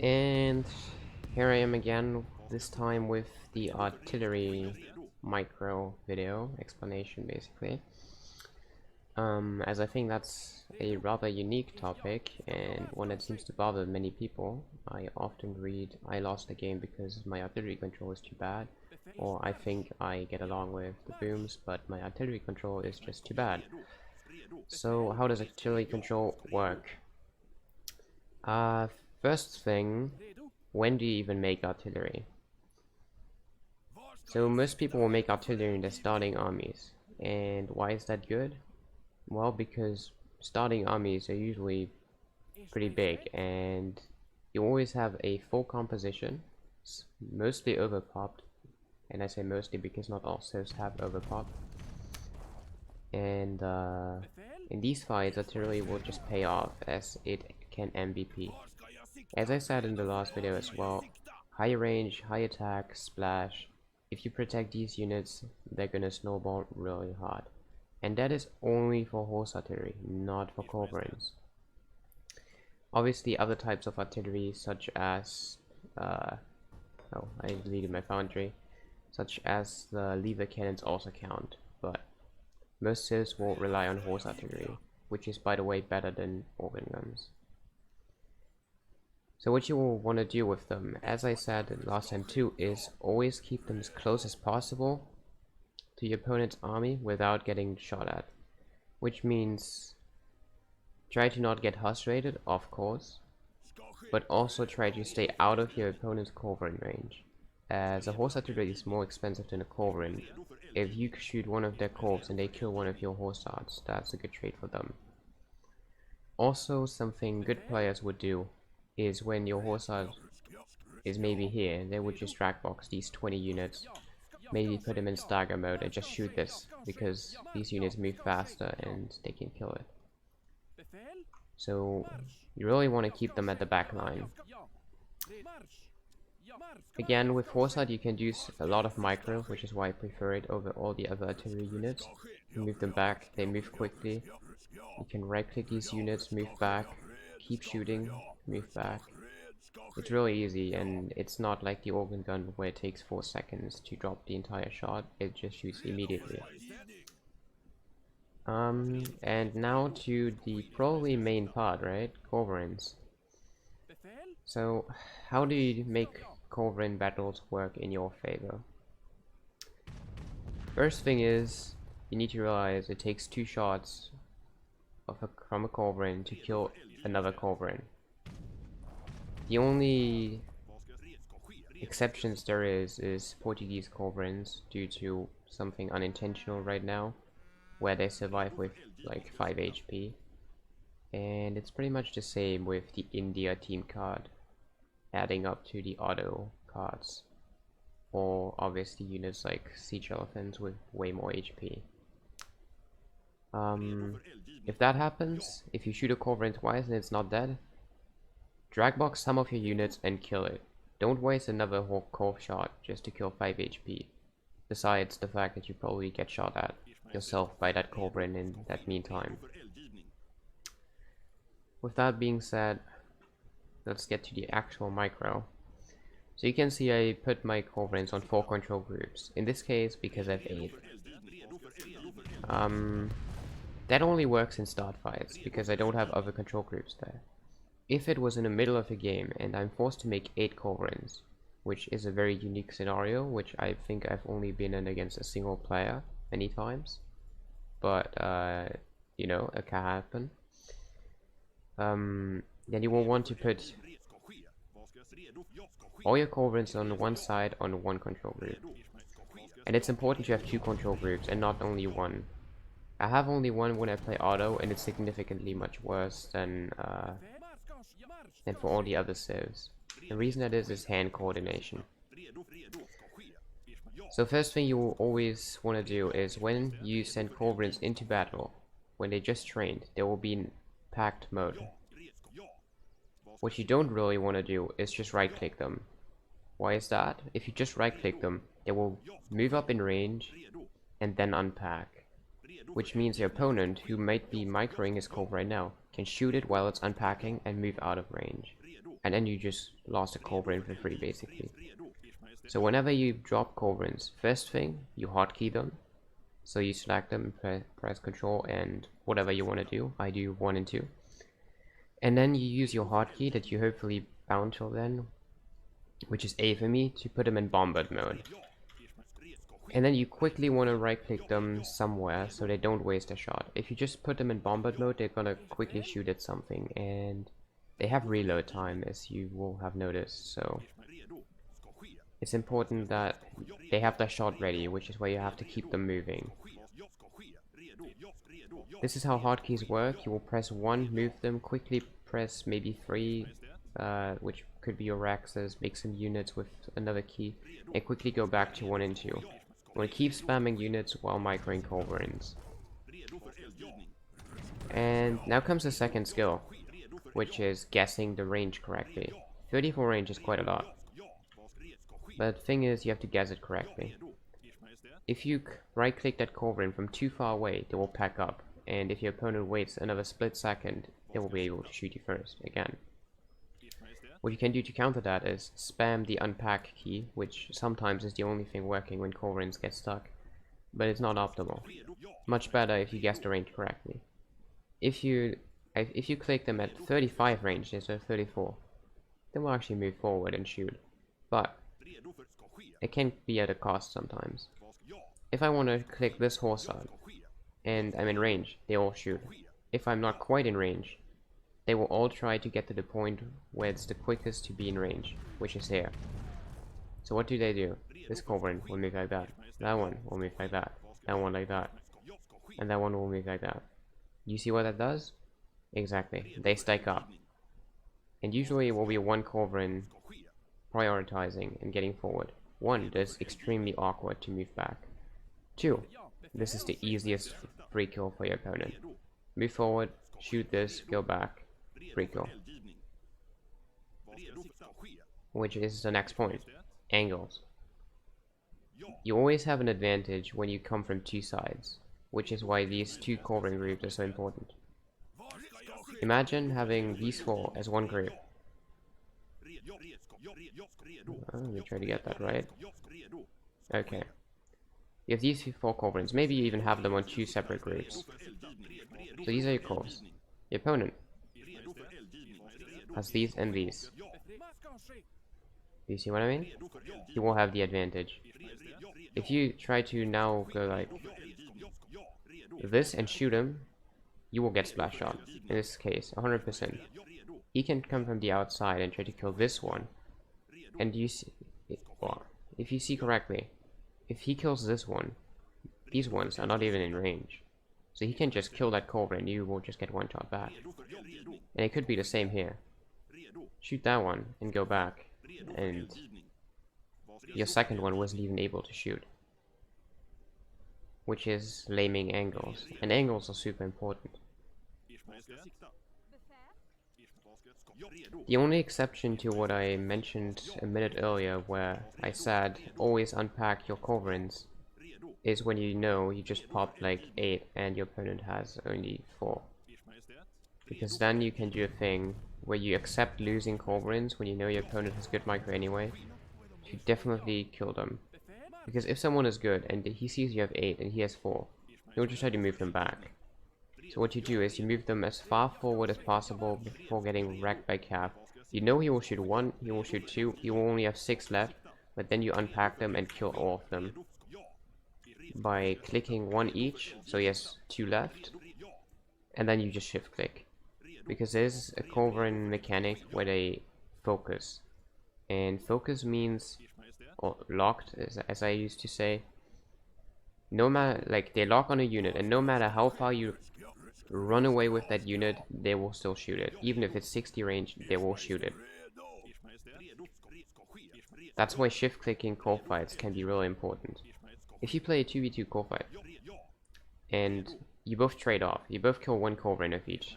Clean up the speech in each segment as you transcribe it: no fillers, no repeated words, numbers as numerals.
And here I am again, this time with the artillery micro video explanation basically. As I think that's a rather unique topic and one that seems to bother many people. I often read I lost the game because my artillery control is too bad, or I think I get along with the booms but my artillery control is just too bad. So how does artillery control work? First thing, when do you even make artillery? So most people will make artillery in their starting armies. And why is that good? Well, because starting armies are usually pretty big and you always have a full composition, mostly overpopped. And I say mostly because not all civs have overpop. And in these fights, artillery will just pay off as it can MVP. As I said in the last video as well, high range, high attack, splash. If you protect these units, they're gonna snowball really hard. And that is only for horse artillery, not for culverins. Obviously other types of artillery such as oh, I deleted my foundry, such as the lever cannons also count, but most civs will rely on horse artillery, which is by the way better than organ guns. So what you will want to do with them, as I said last time too, is always keep them as close as possible to your opponent's army without getting shot at. Which means try to not get hush rated, of course, but also try to stay out of your opponent's culverin range, as a horse artillery is more expensive than a culverin. If you shoot one of their corps and they kill one of your horse darts, that's a good trade for them. Also, something good players would do is when your horse dart is maybe here, they would just drag box these 20 units, maybe put them in stagger mode and just shoot this, because these units move faster and they can kill it. So you really want to keep them at the back line. Again, with foresight you can use a lot of micro, which is why I prefer it over all the other artillery units. You move them back, they move quickly. You can right click these units, move back, keep shooting, move back. It's really easy, and it's not like the organ gun where it takes 4 seconds to drop the entire shot, it just shoots immediately. And now to the probably main part, right? Culverins. So, how do you make culverin battles work in your favor? First thing is, you need to realize it takes 2 shots from a culverin to kill another culverin. The only exceptions there is Portuguese culverins due to something unintentional right now, where they survive with like 5 HP. And it's pretty much the same with the India team card, adding up to the auto cards, or obviously units like siege elephants with way more HP. If that happens, if you shoot a culverin twice and it's not dead, drag box some of your units and kill it. Don't waste another whole curve shot just to kill 5 HP. Besides the fact that you probably get shot at yourself by that culverin in that meantime. With that being said, let's get to the actual micro. So you can see I put my culverins on 4 control groups. In this case, because I have 8. That only works in start fights, because I don't have other control groups there. If it was in the middle of a game and I'm forced to make 8 culverins, which is a very unique scenario, which I think I've only been in against a single player many times, but you know, it can happen. Then you will want to put all your culverins on one side on one control group. And it's important to have 2 control groups and not only one. I have only one when I play auto, and it's significantly much worse than for all the other civs. The reason that is hand coordination. So first thing you will always want to do is when you send culverins into battle, when they just trained, they will be in packed mode. What you don't really want to do is just right click them. Why is that? If you just right click them, they will move up in range and then unpack. which means your opponent, who might be microing his cove right now, can shoot it while it's unpacking and move out of range. And then you just lost a culverin for free, basically. So whenever you drop culverins, first thing, you hotkey them. So you select them, press Control and whatever you want to do. I do 1 and 2. And then you use your hotkey that you hopefully bound till then, which is A for me, to put them in bombard mode. And then you quickly want to right click them somewhere so they don't waste a shot. If you just put them in bombard mode, they're gonna quickly shoot at something, and they have reload time, as you will have noticed, so it's important that they have their shot ready, which is why you have to keep them moving. This is how hotkeys work. You will press 1, move them, quickly press maybe 3, which could be your Rexes, make some units with another key, and quickly go back to 1 and 2. You want to keep spamming units while microing culverins. And now comes the second skill, which is guessing the range correctly. 34 range is quite a lot, but the thing is, you have to guess it correctly. If you right click that culverin from too far away, they will pack up, and if your opponent waits another split second, they will be able to shoot you first again. What you can do to counter that is spam the unpack key, which sometimes is the only thing working when culverins get stuck, but it's not optimal. Much better if you guess the range correctly. If you click them at 35 range instead of 34, they will actually move forward and shoot, but it can be at a cost sometimes. If I want to click this horse side and I'm in range, they all shoot. If I'm not quite in range, they will all try to get to the point where it's the quickest to be in range, which is here. So what do? This culverin will move like that, that one will move like that one like that, and that one will move like that. You see what that does? Exactly, they stack up. And usually it will be one culverin prioritizing and getting forward. 1, that's extremely awkward to move back. 2, this is the easiest free kill for your opponent. Move forward, shoot this, go back, free kill. Which is the next point, angles. You always have an advantage when you come from 2 sides, which is why these 2 culverin groups are so important. Imagine having these 4 as one group. Let me try to get that right. Okay. You have these 4 culverins. Maybe you even have them on 2 separate groups. So these are your calls. Your opponent has these and these. Do you see what I mean? You will have the advantage. If you try to now go like this and shoot him, you will get splash shot. In this case, 100%. He can come from the outside and try to kill this one. And you see, well, if you see correctly, if he kills this one, these ones are not even in range. So he can just kill that culverin and you will just get one shot back. And it could be the same here. Shoot that one and go back, and your second one wasn't even able to shoot. Which is laming angles. And angles are super important. The only exception to what I mentioned a minute earlier, where I said always unpack your culverins, is when you know you just popped like 8 and your opponent has only 4. Because then you can do a thing where you accept losing culverins when you know your opponent has good micro anyway, to definitely kill them. Because if someone is good and he sees you have 8 and he has 4, he'll just try to move them back. So what you do is you move them as far forward as possible before getting wrecked by cap. You know he will shoot 1, he will shoot 2, he will only have 6 left, but then you unpack them and kill all of them by clicking 1 each, so he has 2 left, and then you just shift click. Because there's a culverin mechanic where they focus, and focus means, or locked as I used to say, no matter, like, they lock on a unit and no matter how far you run away with that unit, they will still shoot it. Even if it's 60 range, they will shoot it. That's why shift clicking call fights can be really important. If you play a 2v2 call fight and you both trade off, you both kill 1 culverin of each,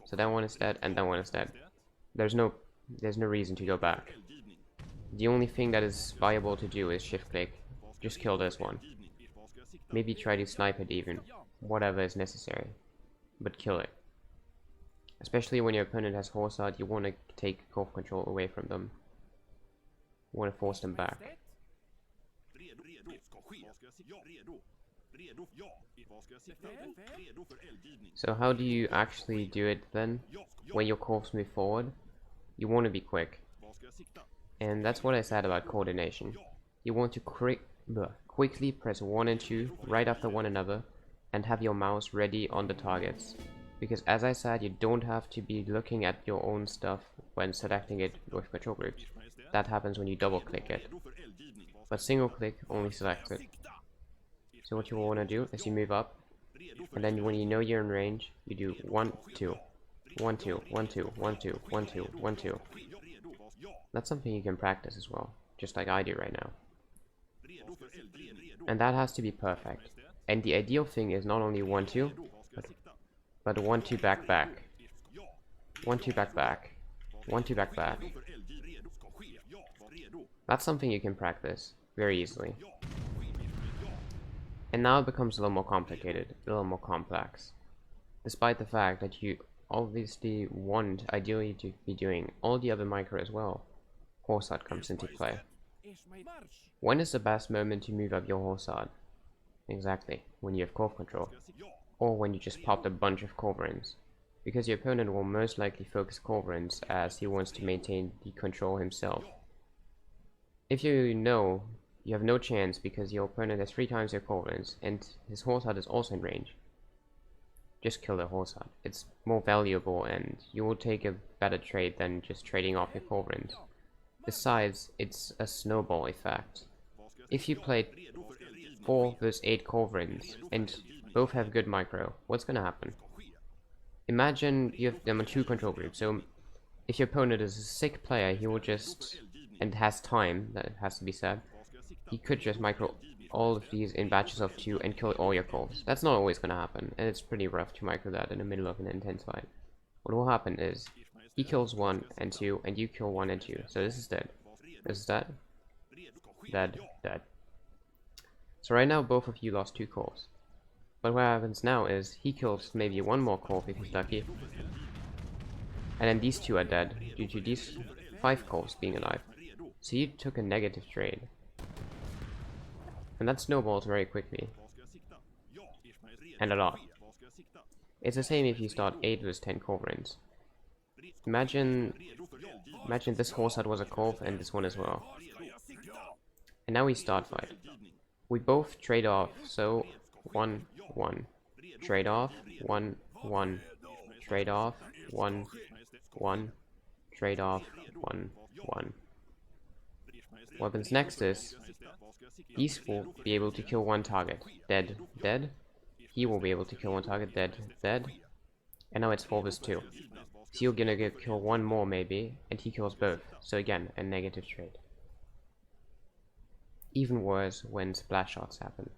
so that one is dead and that one is dead, there's no reason to go back. The only thing that is viable to do is shift click, just kill this one, maybe try to snipe it even, whatever is necessary, but kill it. Especially when your opponent has Horsad, you want to take Corp control away from them. You want to force them back. So how do you actually do it then? When your Corps move forward, you want to be quick. And that's what I said about coordination. You want to quickly press 1 and 2 right after one another and have your mouse ready on the targets. Because as I said, you don't have to be looking at your own stuff when selecting it with control groups. That happens when you double click it. But single click only selects it. So what you want to do is you move up, and then when you know you're in range, you do 1, 2, 1, 2, 1, 2, 1, 2, 1, 2, 1, 2. That's something you can practice as well, just like I do right now. And that has to be perfect. And the ideal thing is not only 1, 2, but 1, 2, back, back. 1, 2, back, back. 1, 2, back, back. That's something you can practice very easily. And now it becomes a little more complicated, a little more complex. Despite the fact that you obviously want, ideally, to be doing all the other micro as well. Horsad comes into play. When is the best moment to move up your Horsad? Exactly, when you have Corp control. Or when you just popped a bunch of Corverins. Because your opponent will most likely focus Corverins as he wants to maintain the control himself. If you know you have no chance because your opponent has 3 times your Corverins and his Horsad is also in range, just kill the Horsad. It's more valuable and you will take a better trade than just trading off your Corverins. Besides, it's a snowball effect. If you played 4 vs 8 Corverins and both have good micro, what's gonna happen? Imagine you have them on 2 control groups, so if your opponent is a sick player, he will just, and has time, that has to be said, he could just micro all of these in batches of 2 and kill all your Corps. That's not always gonna happen, and it's pretty rough to micro that in the middle of an intense fight. What will happen is, he kills 1 and 2, and you kill 1 and 2, so this is dead. This is dead. Dead. Dead. So right now both of you lost 2 Corps. But what happens now is, he kills maybe 1 more Corp if he's lucky. And then these 2 are dead, due to these 5 Corps being alive. So you took a negative trade. And that snowballs very quickly. And a lot. It's the same if you start 8 vs 10 Corverins. Imagine this Horsad was a Corv and this one as well. And now we start fight. We both trade off, so 1, 1. Trade off, 1, 1. Trade off, 1, 1. Trade off, 1, 1. What happens next is, these will be able to kill 1 target. Dead, dead. He will be able to kill 1 target. Dead, dead. And now it's 4 vs 2. So you're gonna kill 1 more maybe, and he kills both. So again, a negative trade. Even worse when splash shots happen.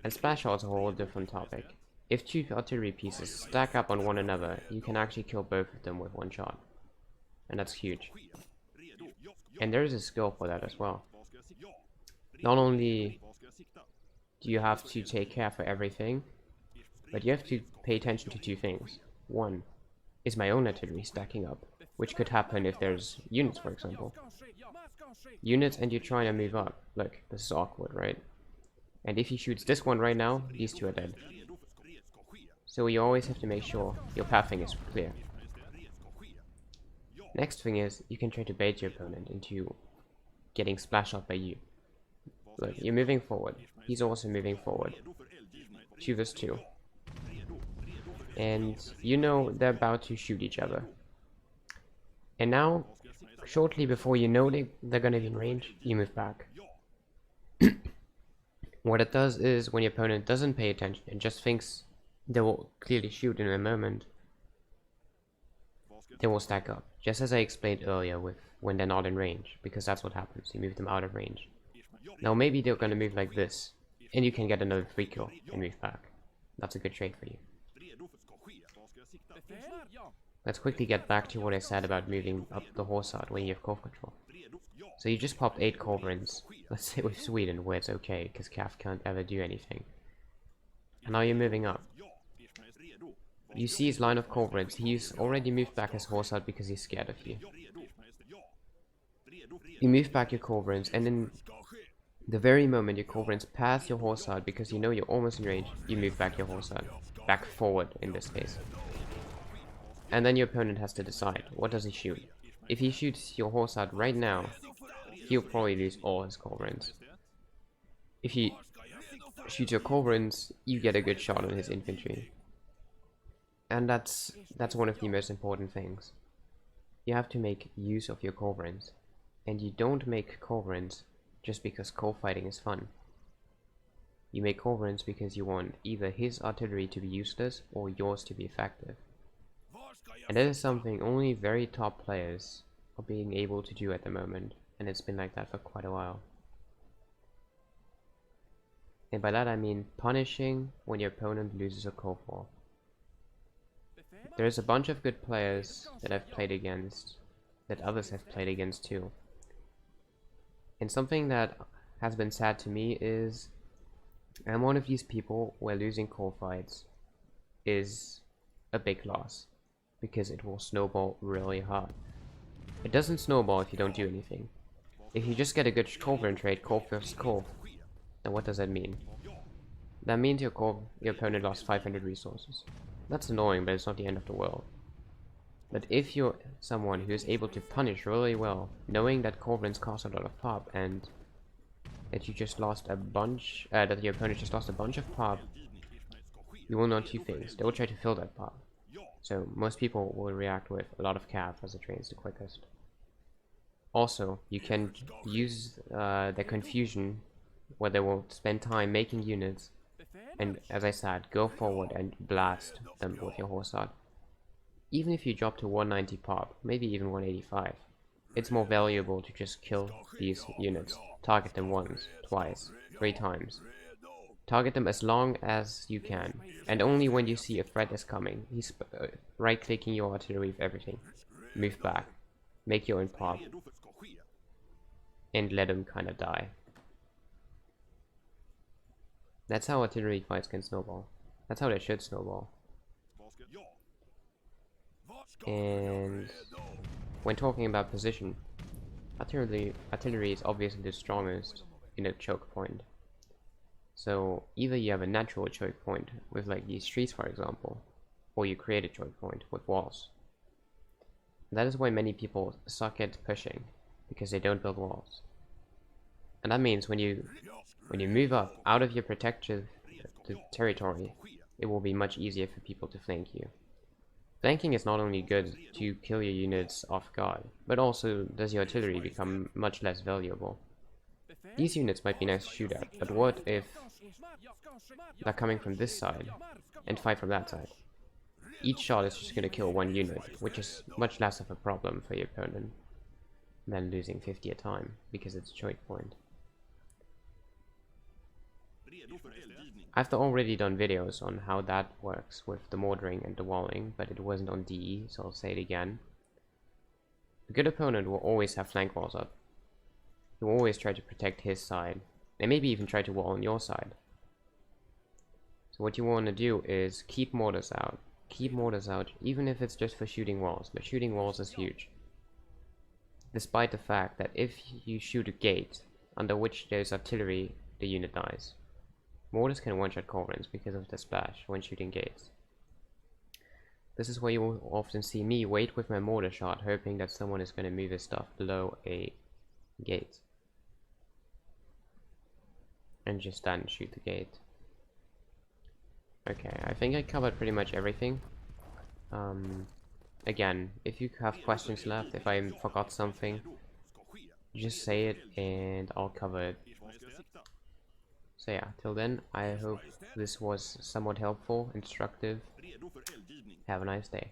And splash shots are a whole different topic. If 2 artillery pieces stack up on one another, you can actually kill both of them with 1 shot. And that's huge. And there is a skill for that as well. Not only do you have to take care for everything, but you have to pay attention to 2 things. 1, is my own artillery stacking up? Which could happen if there's units, for example. Units and you're trying to move up. Look, this is awkward, right? And if he shoots this one right now, these 2 are dead. So you always have to make sure your pathing is clear. Next thing is, you can try to bait your opponent into getting splashed out by you. Look, you're moving forward. He's also moving forward. 2 vs 2. And you know they're about to shoot each other. And now, shortly before you know they're gonna be in range, you move back. What it does is, when your opponent doesn't pay attention and just thinks they will clearly shoot in a moment, they will stack up. Just as I explained earlier with when they're not in range, because that's what happens, you move them out of range. Now maybe they're gonna move like this, and you can get another free kill and move back. That's a good trade for you. Let's quickly get back to what I said about moving up the Horsad when you have Corv control. So you just popped 8 Corverins. Let's say with Sweden, where it's okay, because Cav can't ever do anything. And now you're moving up. You see his line of culverins. He's already moved back his horse out because he's scared of you. You move back your culverins, and in the very moment your culverins pass your horse out because you know you're almost in range, you move back your horse out. Back forward in this case. And then your opponent has to decide, what does he shoot? If he shoots your horse out right now, he'll probably lose all his culverins. If he shoots your culverins, you get a good shot on his infantry. And that's one of the most important things. You have to make use of your culverins. And you don't make culverins just because fighting is fun. You make culverins because you want either his artillery to be useless or yours to be effective. And that is something only very top players are being able to do at the moment, and it's been like that for quite a while. And by that I mean punishing when your opponent loses a Cold War. There's a bunch of good players that I've played against, that others have played against too. And something that has been sad to me is, I'm one of these people where losing cold fights is a big loss, because it will snowball really hard. It doesn't snowball if you don't do anything. If you just get a good culverin trade, cold versus cold, then what does that mean? That means your opponent lost 500 resources. That's annoying, but it's not the end of the world. But if you're someone who is able to punish really well, knowing that culverins cost a lot of pop and that you just lost a bunch, that your opponent just lost a bunch of pop, you will know two things. They will try to fill that pop. So most people will react with a lot of cav as it trains the quickest. Also, you can use the confusion where they will spend time making units, and as I said, go forward and blast them with your horse art. Even if you drop to 190 pop, maybe even 185, it's more valuable to just kill these units. Target them once, twice, 3 times. Target them as long as you can, and only when you see a threat is coming. He's right-clicking your artillery with everything. Move back, make your own pop, and let him kinda die. That's how artillery fights can snowball. That's how they should snowball. And when talking about position, artillery is obviously the strongest in a choke point. So either you have a natural choke point with like these trees for example, or you create a choke point with walls. That is why many people suck at pushing, because they don't build walls. And that means when you move up out of your protected territory, it will be much easier for people to flank you. Flanking is not only good to kill your units off guard, but also does your artillery become much less valuable. These units might be nice to shoot at, but what if they're coming from this side and fight from that side? Each shot is just going to kill one unit, which is much less of a problem for your opponent than losing 50 a time, because it's a choke point. I've already done videos on how that works with the mortaring and the walling, but it wasn't on DE, so I'll say it again. A good opponent will always have flank walls up. He will always try to protect his side, and maybe even try to wall on your side. So what you want to do is keep mortars out. Keep mortars out, even if it's just for shooting walls, but shooting walls is huge. Despite the fact that if you shoot a gate under which there's artillery, the unit dies. Mortars can one-shot culverins because of the splash when shooting gates. This is where you will often see me wait with my mortar shot, hoping that someone is going to move his stuff below a gate. And just stand and shoot the gate. Okay, I think I covered pretty much everything. Again, if you have questions left, if I forgot something, just say it and I'll cover it. So yeah, till then, I hope this was somewhat helpful, instructive. Have a nice day.